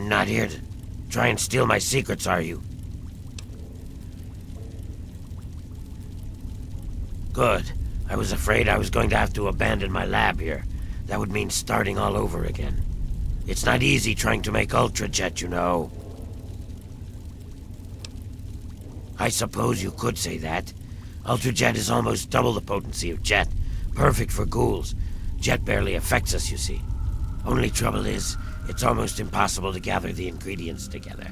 not here to try and steal my secrets, are you? Good. I was afraid I was going to have to abandon my lab here. That would mean starting all over again. It's not easy trying to make Ultrajet, you know. I suppose you could say that. Ultrajet is almost double the potency of Jet. Perfect for ghouls. Jet barely affects us, you see. Only trouble is, it's almost impossible to gather the ingredients together.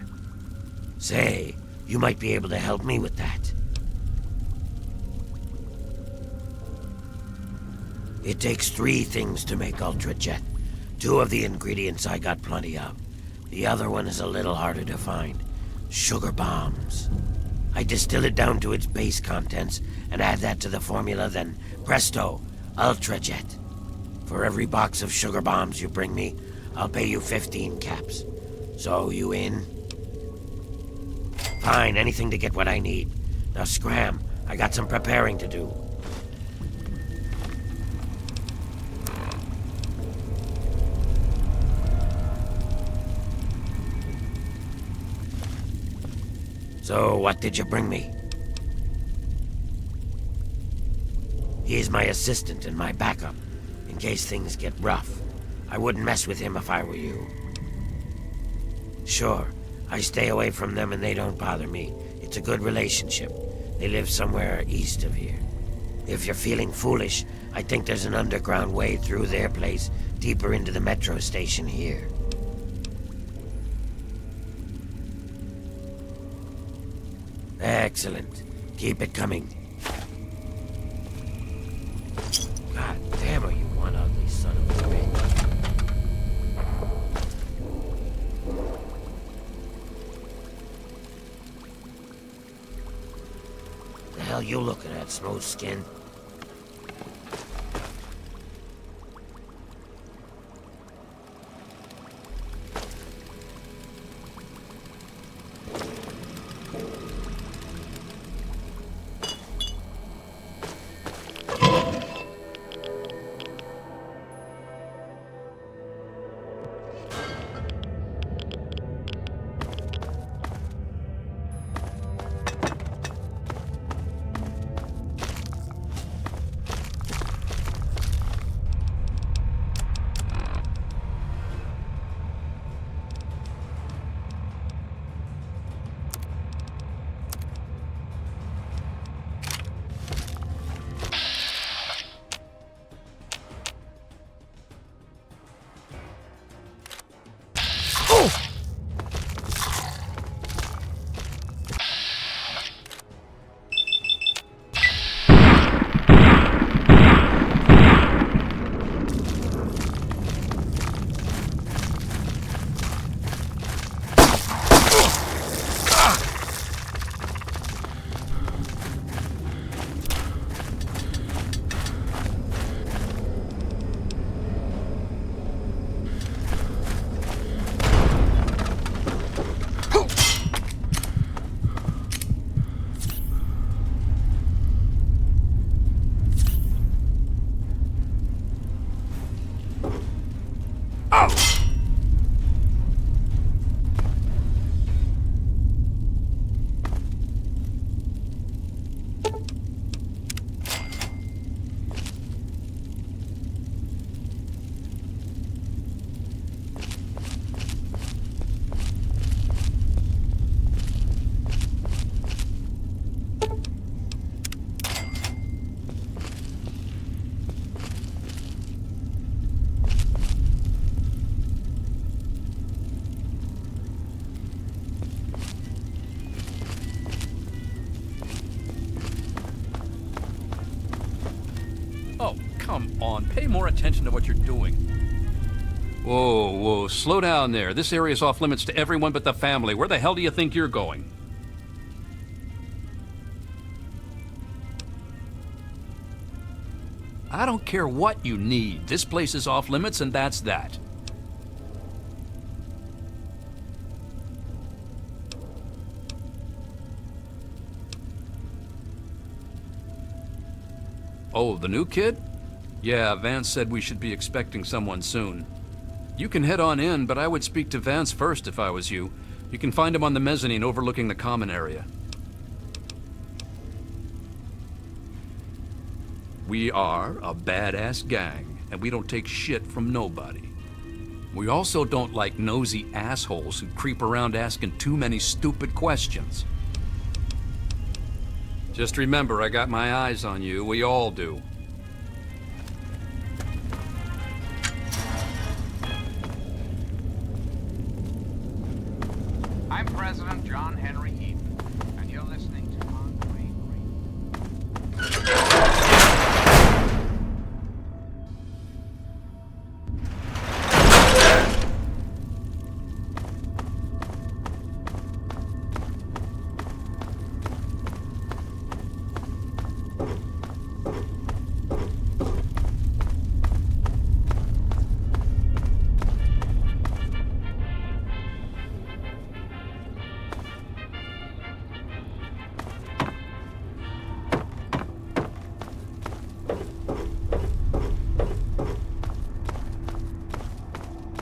Say, you might be able to help me with that. It takes 3 things to make Ultrajet. 2 of the ingredients I got plenty of. The other one is a little harder to find. Sugar bombs. I distill it down to its base contents and add that to the formula, then presto, Ultrajet. For every box of sugar bombs you bring me, I'll pay you 15 caps. So, you in? Fine, anything to get what I need. Now scram, I got some preparing to do. So, what did you bring me? He's my assistant and my backup, in case things get rough. I wouldn't mess with him if I were you. Sure, I stay away from them and they don't bother me. It's a good relationship. They live somewhere east of here. If you're feeling foolish, I think there's an underground way through their place, deeper into the metro station here. Excellent. Keep it coming. God damn, are you one ugly son of a bitch. The hell you looking at, smooth skin? Come on, pay more attention to what you're doing. Whoa, slow down there. This area's off limits to everyone but the family. Where the hell do you think you're going? I don't care what you need. This place is off limits and that's that. Oh, the new kid? Yeah, Vance said we should be expecting someone soon. You can head on in, but I would speak to Vance first if I was you. You can find him on the mezzanine overlooking the common area. We are a badass gang, and we don't take shit from nobody. We also don't like nosy assholes who creep around asking too many stupid questions. Just remember, I got my eyes on you. We all do. I'm President John Henry Eden, and you're listening to Conway Radio.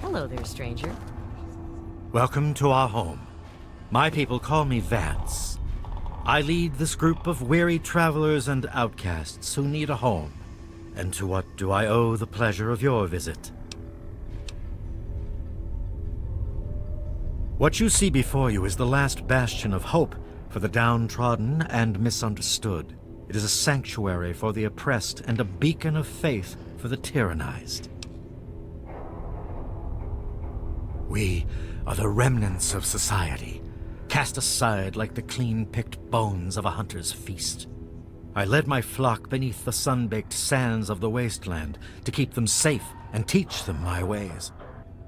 Hello there, stranger. Welcome to our home. My people call me Vance. I lead this group of weary travelers and outcasts who need a home. And to what do I owe the pleasure of your visit? What you see before you is the last bastion of hope for the downtrodden and misunderstood. It is a sanctuary for the oppressed and a beacon of faith for the tyrannized. We are the remnants of society, cast aside like the clean-picked bones of a hunter's feast. I led my flock beneath the sun-baked sands of the wasteland to keep them safe and teach them my ways.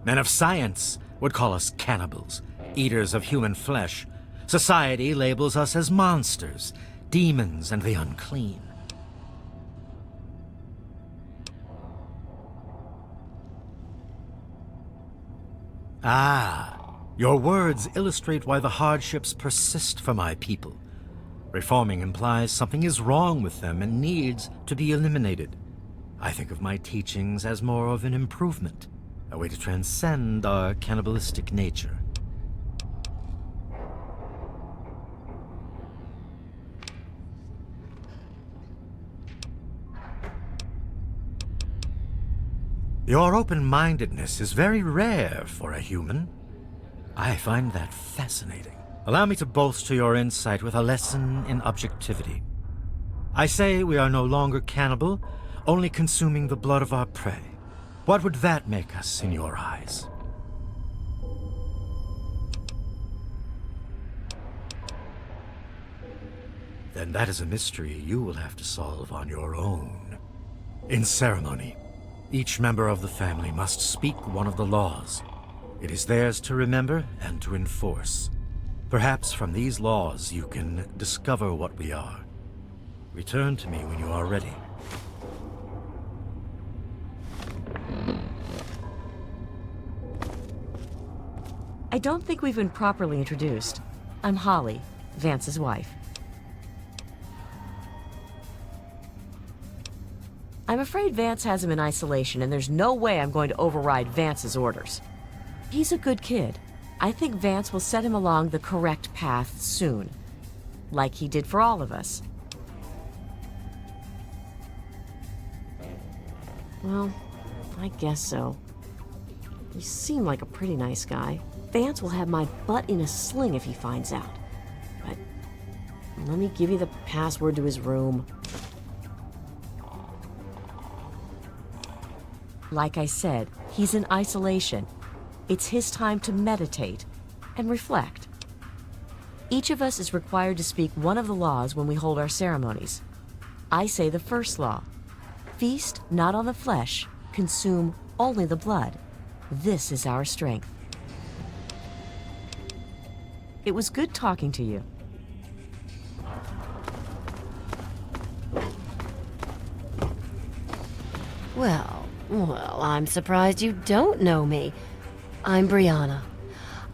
Men of science would call us cannibals, eaters of human flesh. Society labels us as monsters, demons, and the unclean. Ah, your words illustrate why the hardships persist for my people. Reforming implies something is wrong with them and needs to be eliminated. I think of my teachings as more of an improvement, a way to transcend our cannibalistic nature. Your open-mindedness is very rare for a human. I find that fascinating. Allow me to bolster your insight with a lesson in objectivity. I say we are no longer cannibal, only consuming the blood of our prey. What would that make us in your eyes? Then that is a mystery you will have to solve on your own. In ceremony, each member of the family must speak one of the laws. It is theirs to remember and to enforce. Perhaps from these laws you can discover what we are. Return to me when you are ready. I don't think we've been properly introduced. I'm Holly, Vance's wife. I'm afraid Vance has him in isolation, and there's no way I'm going to override Vance's orders. He's a good kid. I think Vance will set him along the correct path soon, like he did for all of us. Well, I guess so. You seem like a pretty nice guy. Vance will have my butt in a sling if he finds out. But let me give you the password to his room. Like I said, he's in isolation. It's his time to meditate and reflect. Each of us is required to speak one of the laws when we hold our ceremonies. I say the first law. Feast not on the flesh, consume only the blood. This is our strength. It was good talking to you. Well, I'm surprised you don't know me. I'm Brianna.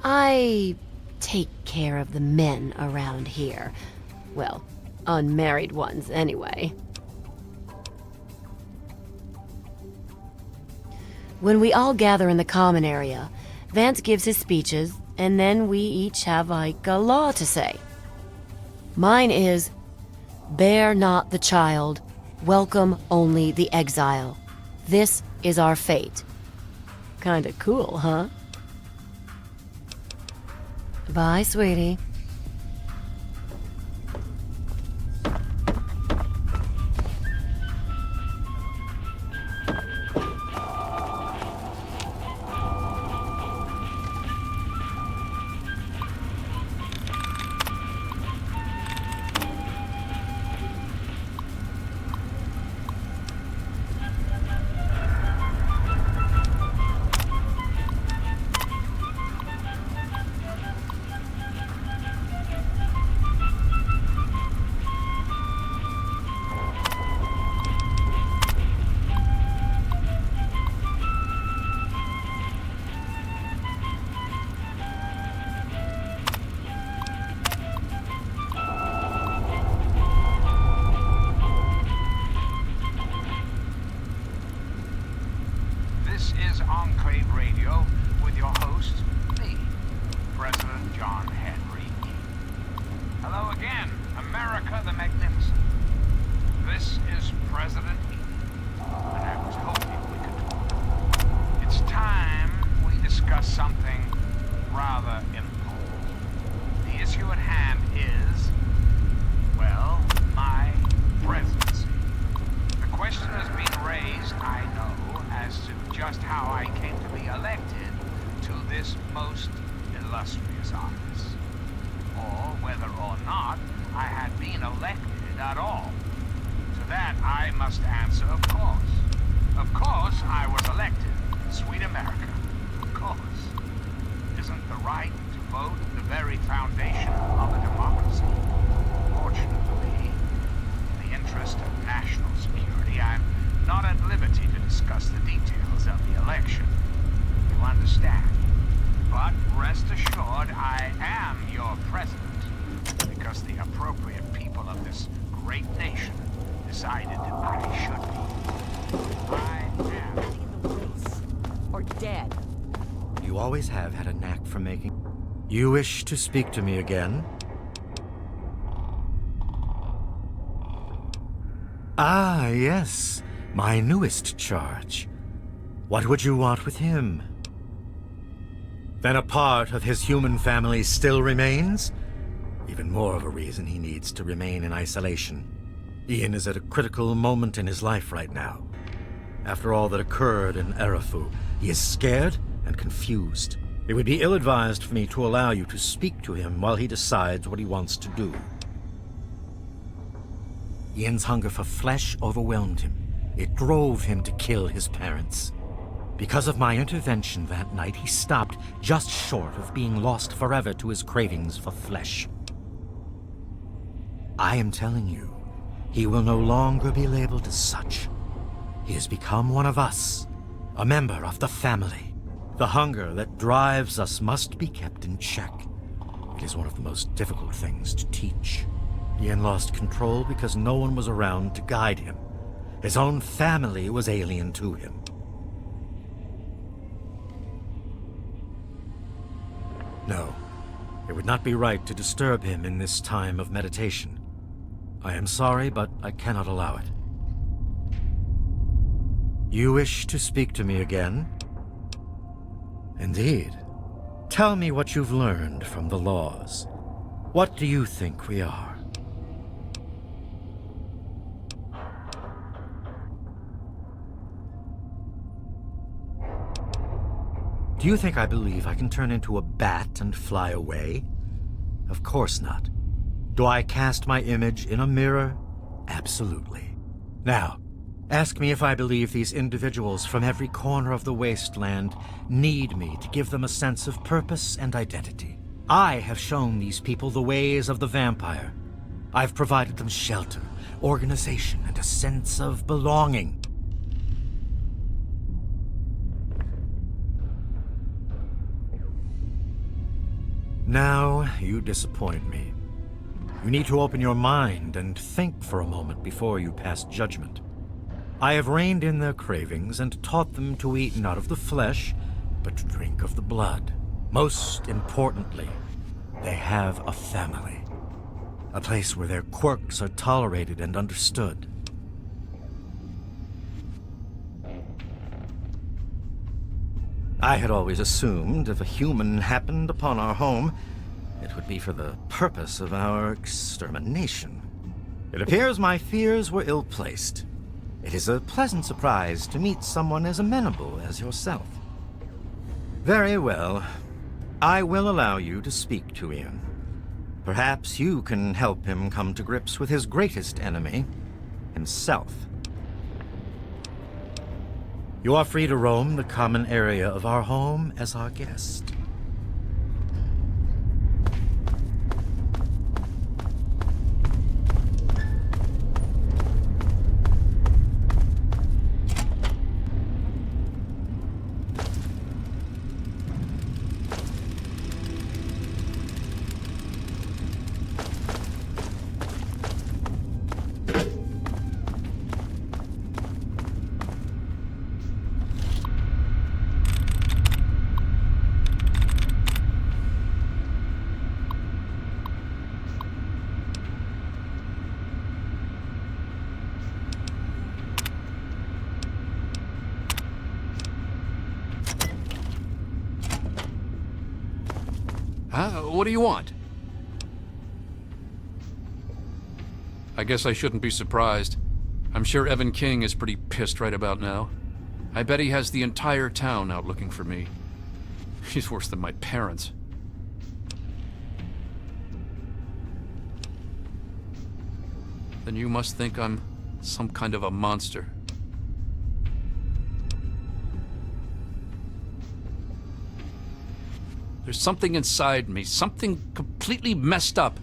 I take care of the men around here. Well, unmarried ones, anyway. When we all gather in the common area, Vance gives his speeches, and then we each have like a law to say. Mine is, bear not the child, welcome only the exile. This is our fate. Kinda cool, huh? Bye, sweetie. This is Enclave Radio with your host, me, President John Henry. Hello again, America the Magnificent. This is President and I was hoping we could talk. It's time we discuss something rather important. The issue at hand is, well, my presidency. The question has been raised, I know, as to just how I came to be elected to this most illustrious office, or whether or not I had been elected at all. To that I must answer, of course. Of course I was elected. Sweet America. Of course. Isn't the right to vote the very foundation of a democracy? Fortunately, in the interest of national security, I'm not at liberty to discuss the details of the election. You understand? But rest assured, I am your president, because the appropriate people of this great nation decided I should be. I am. In the race. Or dead. You always have had a knack for making... You wish to speak to me again? Ah, yes. My newest charge. What would you want with him? Then a part of his human family still remains? Even more of a reason he needs to remain in isolation. Ian is at a critical moment in his life right now. After all that occurred in Arefu, he is scared and confused. It would be ill-advised for me to allow you to speak to him while he decides what he wants to do. Ian's hunger for flesh overwhelmed him. It drove him to kill his parents. Because of my intervention that night, he stopped just short of being lost forever to his cravings for flesh. I am telling you, he will no longer be labeled as such. He has become one of us, a member of the family. The hunger that drives us must be kept in check. It is one of the most difficult things to teach. Ian lost control because no one was around to guide him. His own family was alien to him. No, it would not be right to disturb him in this time of meditation. I am sorry, but I cannot allow it. You wish to speak to me again? Indeed. Tell me what you've learned from the laws. What do you think we are? Do you think I believe I can turn into a bat and fly away? Of course not. Do I cast my image in a mirror? Absolutely. Now, ask me if I believe these individuals from every corner of the wasteland need me to give them a sense of purpose and identity. I have shown these people the ways of the vampire. I've provided them shelter, organization, and a sense of belonging. Now, you disappoint me. You need to open your mind and think for a moment before you pass judgment. I have reined in their cravings and taught them to eat not of the flesh, but to drink of the blood. Most importantly, they have a family. A place where their quirks are tolerated and understood. I had always assumed if a human happened upon our home, it would be for the purpose of our extermination. It appears my fears were ill-placed. It is a pleasant surprise to meet someone as amenable as yourself. Very well. I will allow you to speak to Ian. Perhaps you can help him come to grips with his greatest enemy, himself. You are free to roam the common area of our home as our guest. What do you want? I guess I shouldn't be surprised. I'm sure Evan King is pretty pissed right about now. I bet he has the entire town out looking for me. He's worse than my parents. Then you must think I'm some kind of a monster. There's something inside me, something completely messed up.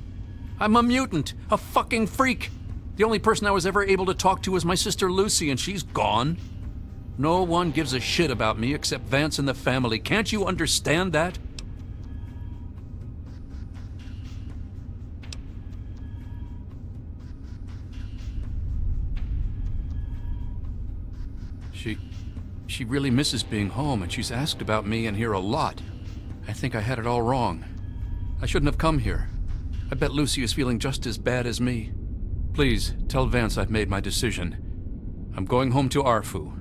I'm a mutant, a fucking freak. The only person I was ever able to talk to was my sister Lucy, and she's gone. No one gives a shit about me except Vance and the family. Can't you understand that? She really misses being home, and she's asked about me in here a lot. I think I had it all wrong. I shouldn't have come here. I bet Lucy is feeling just as bad as me. Please, tell Vance I've made my decision. I'm going home to Arefu.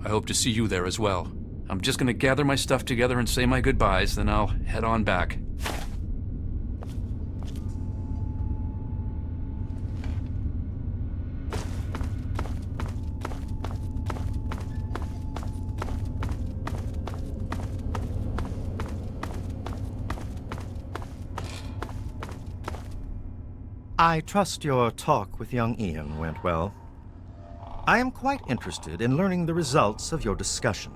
I hope to see you there as well. I'm just gonna gather my stuff together and say my goodbyes, then I'll head on back. I trust your talk with young Ian went well. I am quite interested in learning the results of your discussion.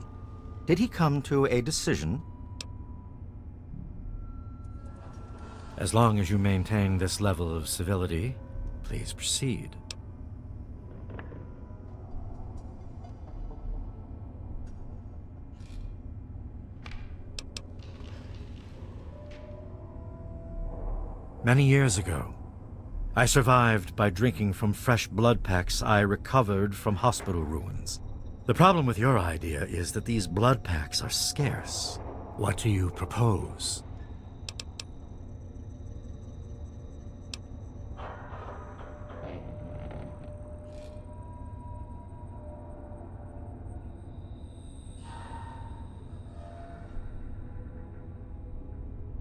Did he come to a decision? As long as you maintain this level of civility, please proceed. Many years ago, I survived by drinking from fresh blood packs I recovered from hospital ruins. The problem with your idea is that these blood packs are scarce. What do you propose?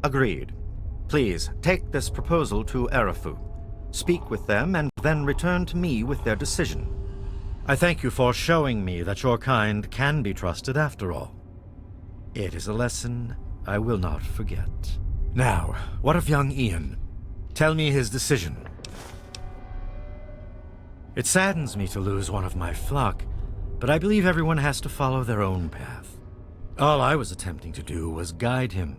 Agreed. Please, take this proposal to Arefu. Speak with them, and then return to me with their decision. I thank you for showing me that your kind can be trusted after all. It is a lesson I will not forget. Now, what of young Ian? Tell me his decision. It saddens me to lose one of my flock, but I believe everyone has to follow their own path. All I was attempting to do was guide him.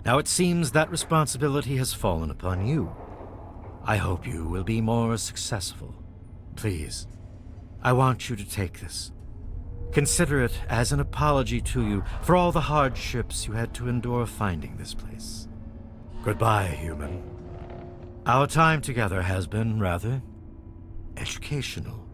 Now it seems that responsibility has fallen upon you. I hope you will be more successful. Please, I want you to take this. Consider it as an apology to you for all the hardships you had to endure finding this place. Goodbye, human. Our time together has been rather educational.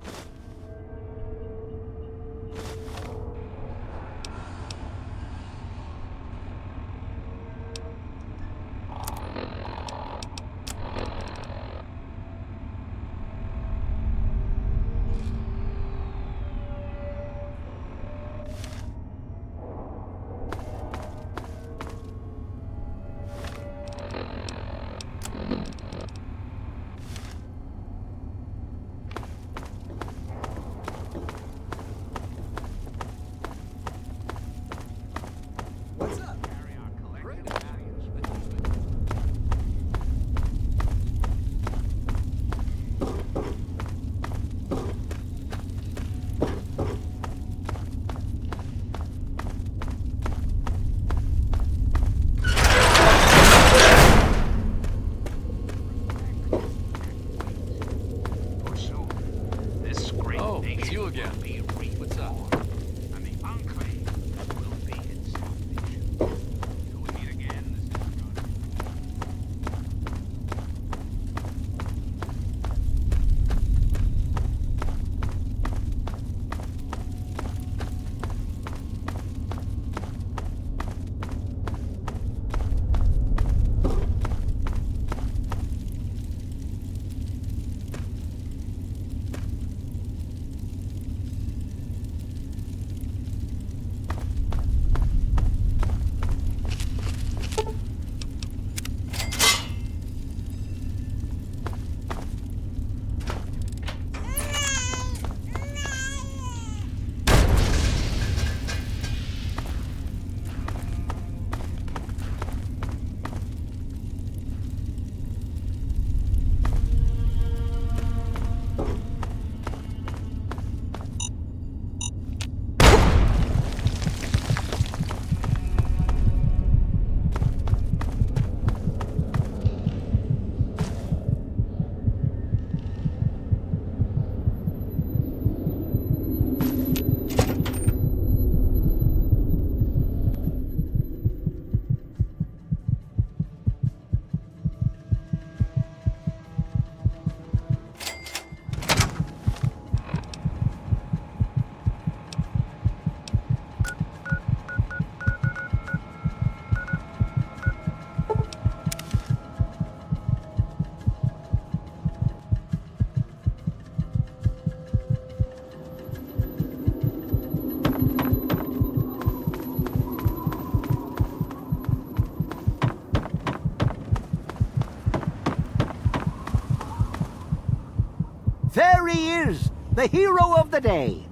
There he is, the hero of the day.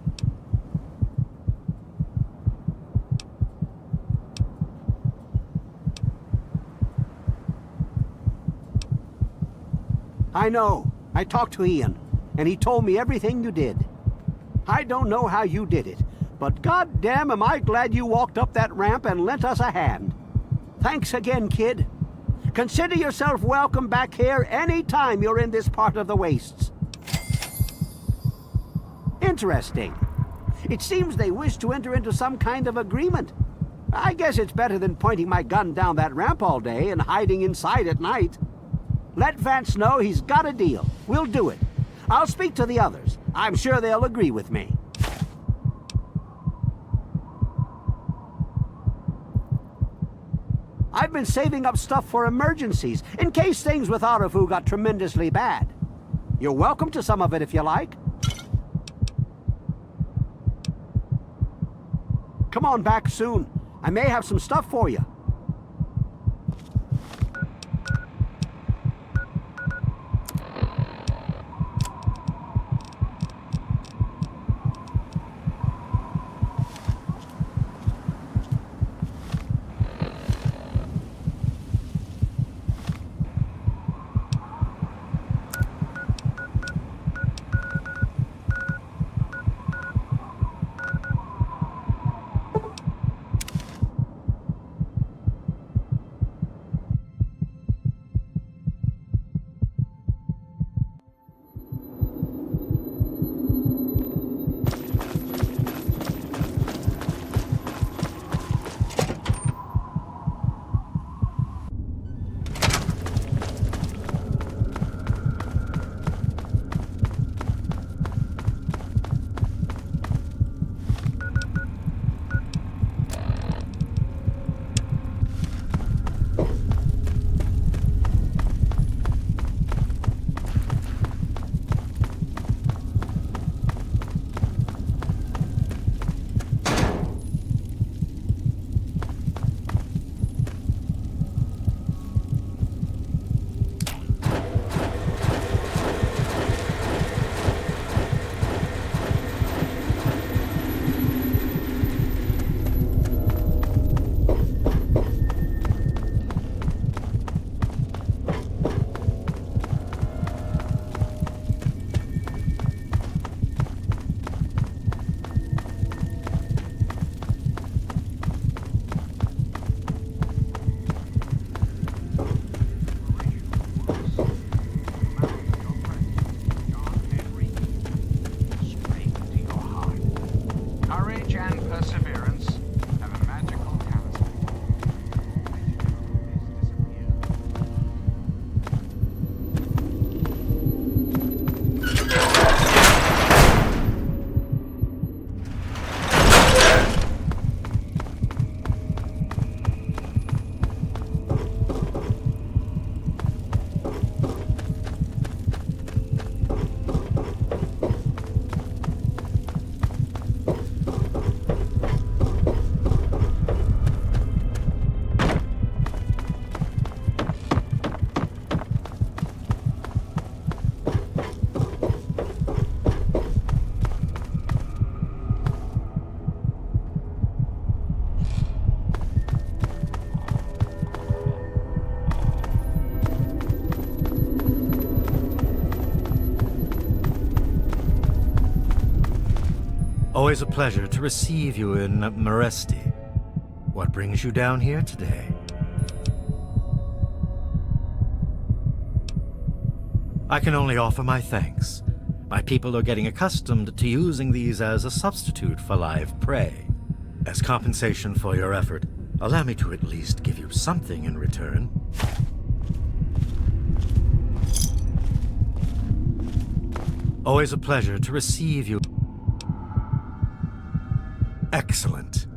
I know. I talked to Ian, and he told me everything you did. I don't know how you did it, but goddamn am I glad you walked up that ramp and lent us a hand. Thanks again, kid. Consider yourself welcome back here any time you're in this part of the wastes. Interesting. It seems they wish to enter into some kind of agreement. I guess it's better than pointing my gun down that ramp all day and hiding inside at night. Let Vance know he's got a deal. We'll do it. I'll speak to the others. I'm sure they'll agree with me. I've been saving up stuff for emergencies, in case things with Arefu got tremendously bad. You're welcome to some of it if you like. Come on back soon. I may have some stuff for you. Always a pleasure to receive you in Meresti. What brings you down here today? I can only offer my thanks. My people are getting accustomed to using these as a substitute for live prey. As compensation for your effort, allow me to at least give you something in return. Always a pleasure to receive you. Excellent.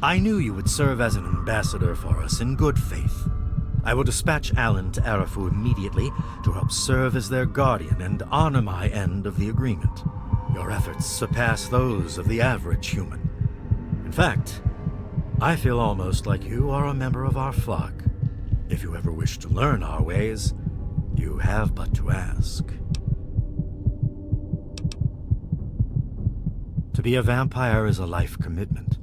I knew you would serve as an ambassador for us in good faith. I will dispatch Alan to Arefu immediately to help serve as their guardian and honor my end of the agreement. Your efforts surpass those of the average human. In fact, I feel almost like you are a member of our flock. If you ever wish to learn our ways, you have but to ask. be a vampire is a life commitment.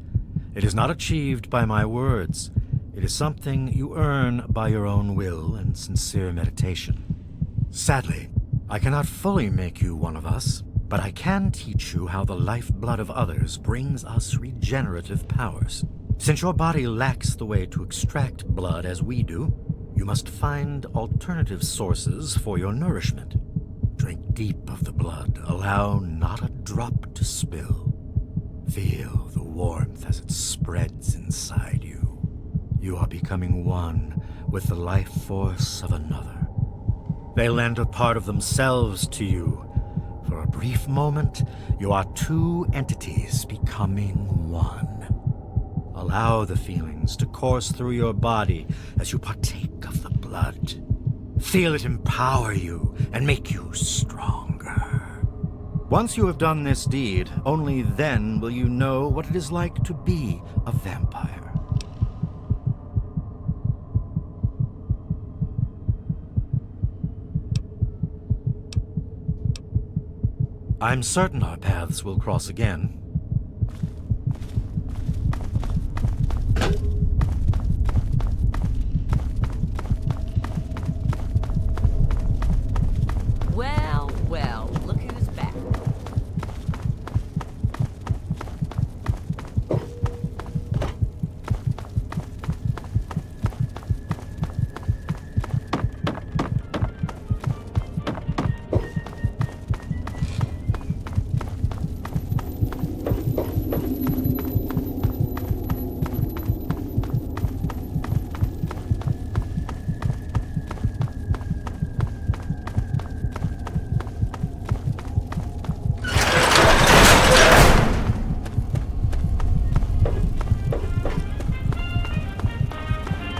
It is not achieved by my words. It is something you earn by your own will and sincere meditation. Sadly, I cannot fully make you one of us, but I can teach you how the lifeblood of others brings us regenerative powers. Since your body lacks the way to extract blood as we do, you must find alternative sources for your nourishment. Drink deep of the blood, allow not a drop to spill. Feel the warmth as it spreads inside you. You are becoming one with the life force of another. They lend a part of themselves to you. For a brief moment, you are two entities becoming one. Allow the feelings to course through your body as you partake of the blood. Feel it empower you and make you stronger. Once you have done this deed, only then will you know what it is like to be a vampire. I'm certain our paths will cross again. Well, well, look who's back.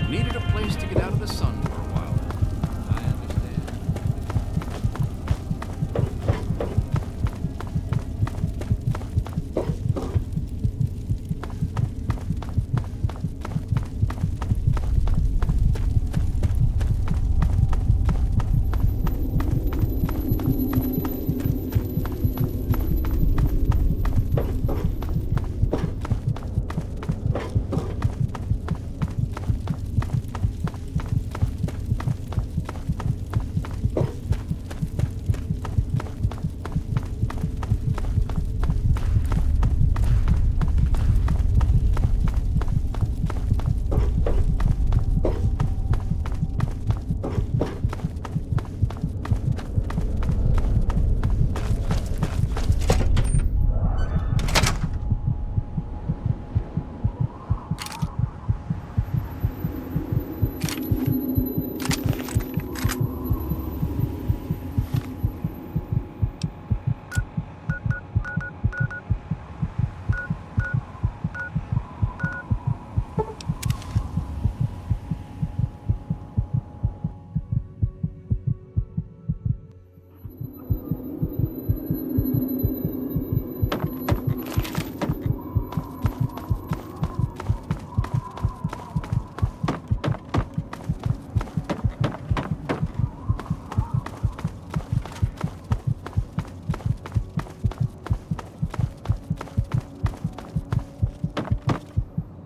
Needed a place to get out of the sun for a while. I understand.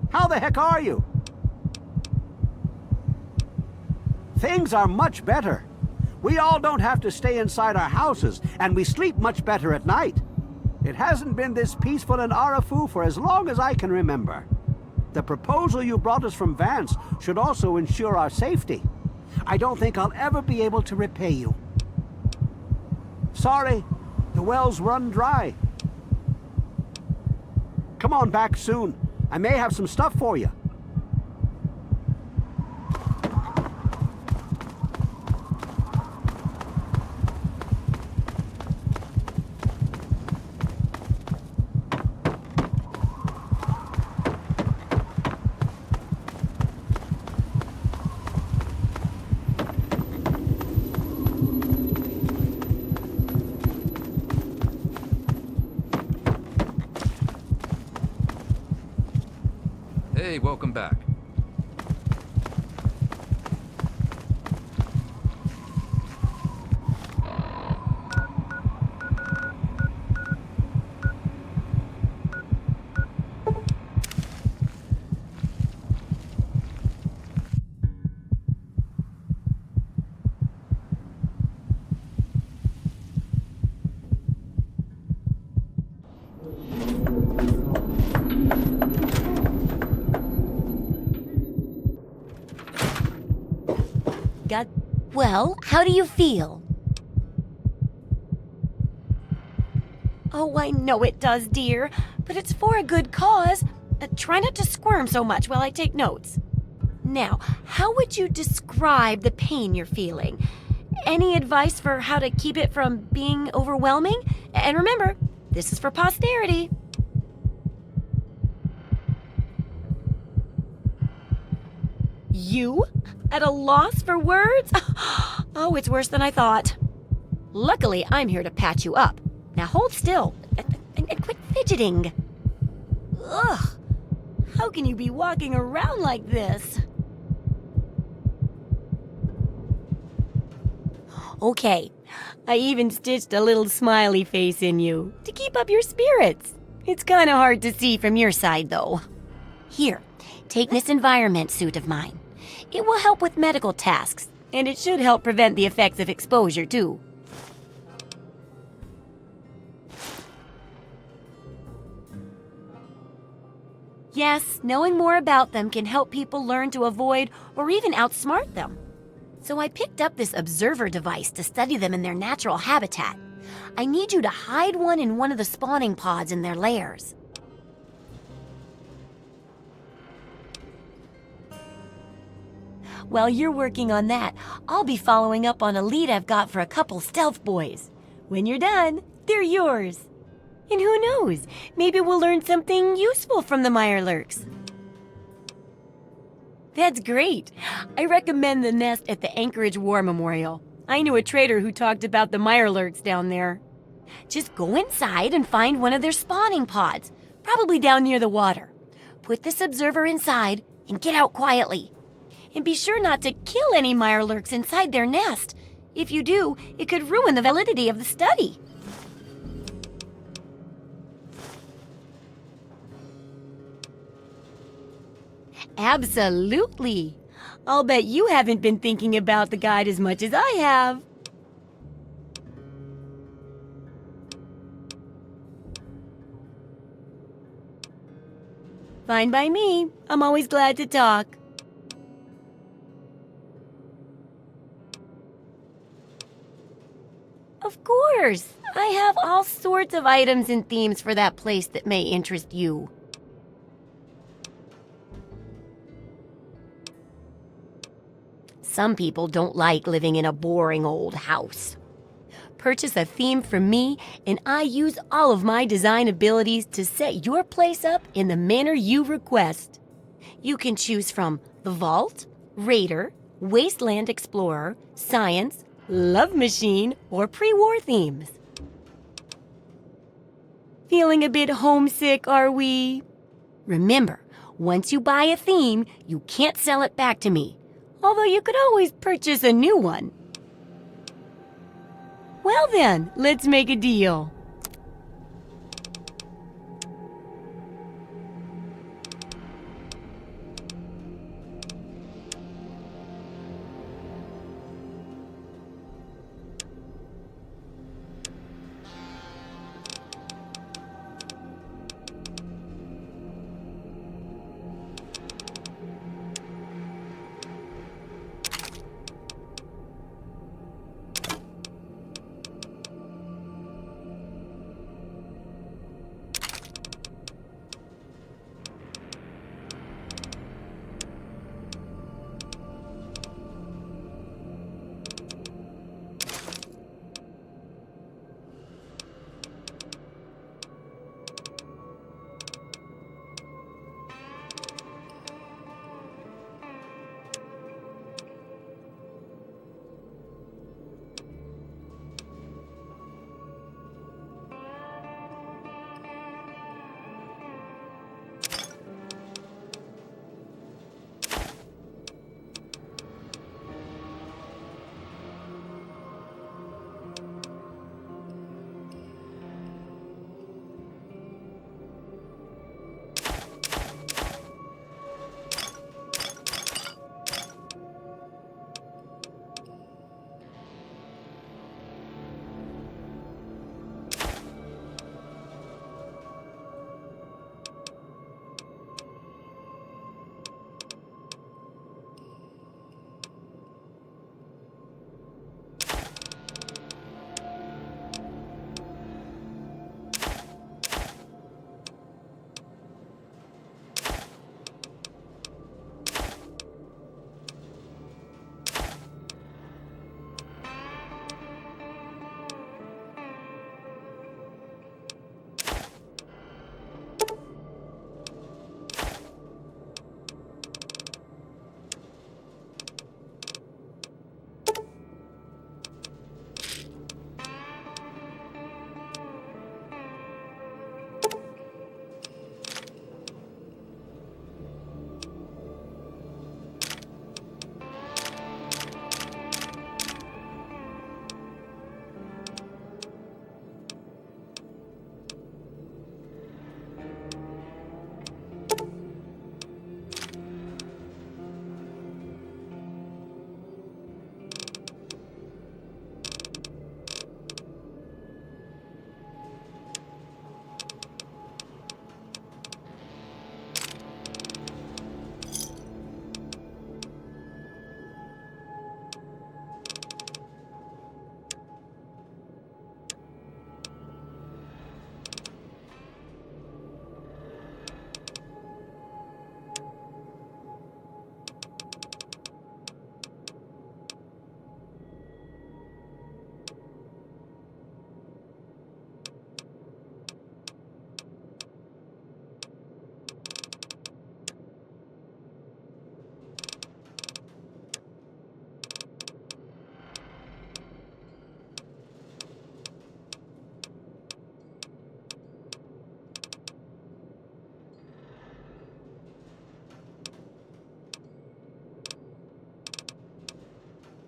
How the heck are you? Things are much better. We all don't have to stay inside our houses, and we sleep much better at night. It hasn't been this peaceful in Arefu for as long as I can remember. The proposal you brought us from Vance should also ensure our safety. I don't think I'll ever be able to repay you. Sorry, the well's run dry. Come on back soon. I may have some stuff for you. Hey, welcome back. Well, how do you feel? Oh, I know it does, dear, but it's for a good cause. Try not to squirm so much while I take notes. Now, how would you describe the pain you're feeling? Any advice for how to keep it from being overwhelming? And remember, this is for posterity. You? At a loss for words? Oh, it's worse than I thought. Luckily, I'm here to patch you up. Now hold still and quit fidgeting. Ugh, how can you be walking around like this? Okay, I even stitched a little smiley face in you to keep up your spirits. It's kind of hard to see from your side, though. Here, take this environment suit of mine. It will help with medical tasks, and it should help prevent the effects of exposure, too. Yes, knowing more about them can help people learn to avoid or even outsmart them. So I picked up this observer device to study them in their natural habitat. I need you to hide one in one of the spawning pods in their lairs. While you're working on that, I'll be following up on a lead I've got for a couple stealth boys. When you're done, they're yours. And who knows, maybe we'll learn something useful from the Mirelurks. That's great. I recommend the nest at the Anchorage War Memorial. I knew a trader who talked about the Mirelurks down there. Just go inside and find one of their spawning pods, probably down near the water. Put this observer inside and get out quietly. And be sure not to kill any Mirelurks inside their nest. If you do, it could ruin the validity of the study. Absolutely. I'll bet you haven't been thinking about the guide as much as I have. Fine by me. I'm always glad to talk. Of course. I have all sorts of items and themes for that place that may interest you. Some people don't like living in a boring old house. Purchase a theme from me, and I use all of my design abilities to set your place up in the manner you request. You can choose from the Vault, Raider, Wasteland Explorer, Science, Love Machine, or pre-war themes. Feeling a bit homesick, are we? Remember, once you buy a theme, you can't sell it back to me. Although you could always purchase a new one. Well then, let's make a deal.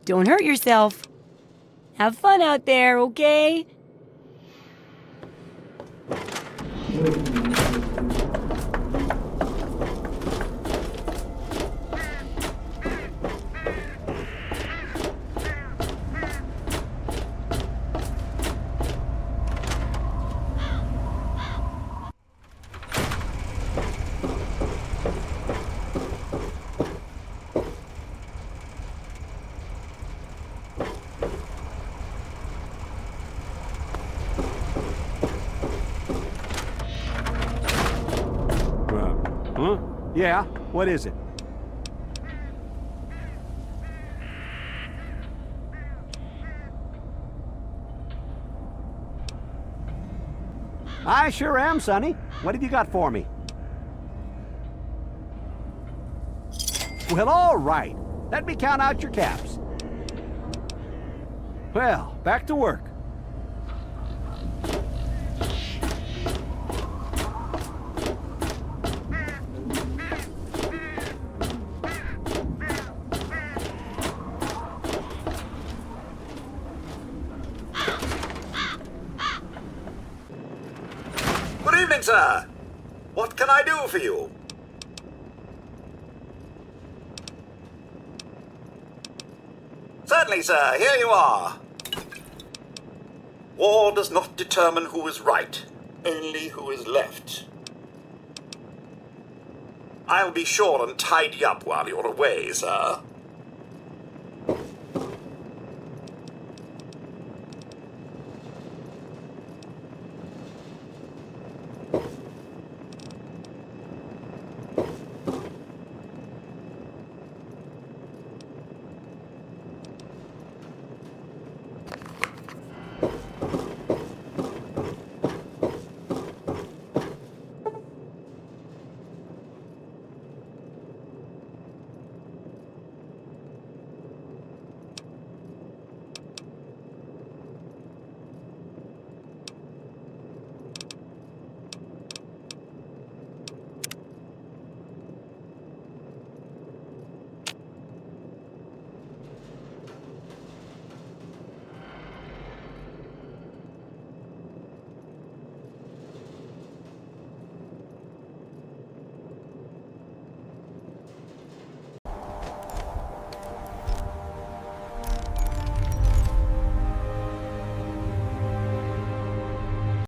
Don't hurt yourself. Have fun out there, okay? Huh? Yeah, what is it? I sure am, Sonny. What have you got for me? Well, all right. Let me count out your caps. Well, back to work. Good evening, sir. What can I do for you? Certainly, sir. Here you are. War does not determine who is right, only who is left. I'll be sure and tidy up while you're away, sir.